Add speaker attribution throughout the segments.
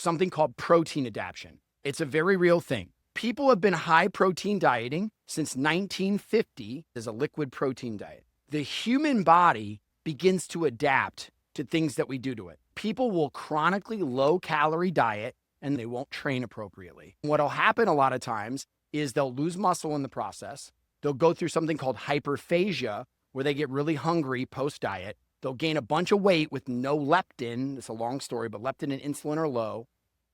Speaker 1: something called protein adaptation. It's a very real thing. People have been high protein dieting since 1950 as a liquid protein diet. The human body begins to adapt to things that we do to it. People will chronically low calorie diet and they won't train appropriately. What'll happen a lot of times is they'll lose muscle in the process. They'll go through something called hyperphagia, where they get really hungry post-diet. They'll gain a bunch of weight with no leptin. It's a long story, but leptin and insulin are low.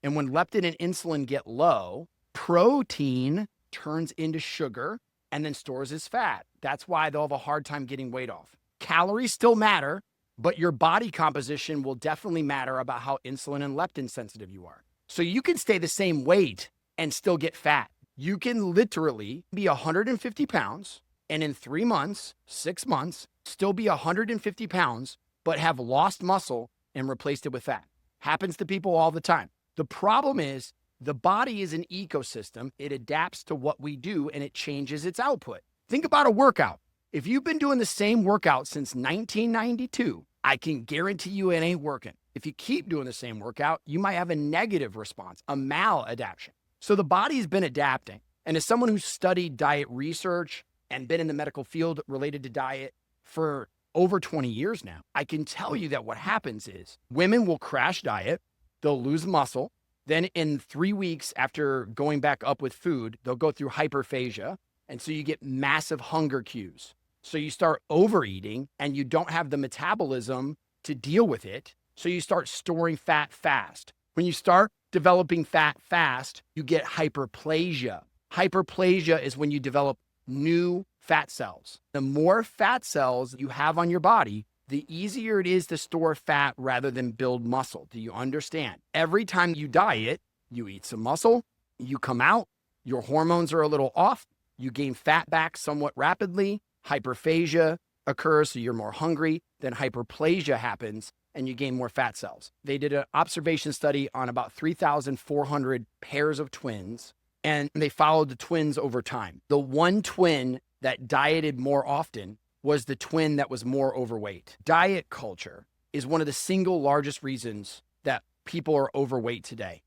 Speaker 1: And when leptin and insulin get low, protein turns into sugar and then stores as fat. That's why they'll have a hard time getting weight off. Calories still matter, but your body composition will definitely matter about how insulin and leptin sensitive you are. So you can stay the same weight and still get fat. You can literally be 150 pounds and in 3 months, 6 months, still be 150 pounds, but have lost muscle and replaced it with fat. Happens to people all the time. The problem is the body is an ecosystem. It adapts to what we do and it changes its output. Think about a workout. If you've been doing the same workout since 1992, I can guarantee you it ain't working. If you keep doing the same workout, you might have a negative response, a maladaptation. So the body's been adapting. And as someone who's studied diet research and been in the medical field related to diet for over 20 years now, I can tell you that what happens is women will crash diet, they'll lose muscle. Then in 3 weeks after going back up with food, they'll go through hyperphagia. And so you get massive hunger cues. So you start overeating and you don't have the metabolism to deal with it. So you start storing fat fast. When you start developing fat fast, you get hyperplasia. Hyperplasia is when you develop new fat cells. The more fat cells you have on your body, the easier it is to store fat rather than build muscle. Do you understand? Every time you diet, you eat some muscle, you come out, your hormones are a little off, you gain fat back somewhat rapidly, hyperphagia occurs, so you're more hungry, then hyperplasia happens, and you gain more fat cells. They did an observation study on about 3,400 pairs of twins, and they followed the twins over time. The one twin that dieted more often was the twin that was more overweight. Diet culture is one of the single largest reasons that people are overweight today.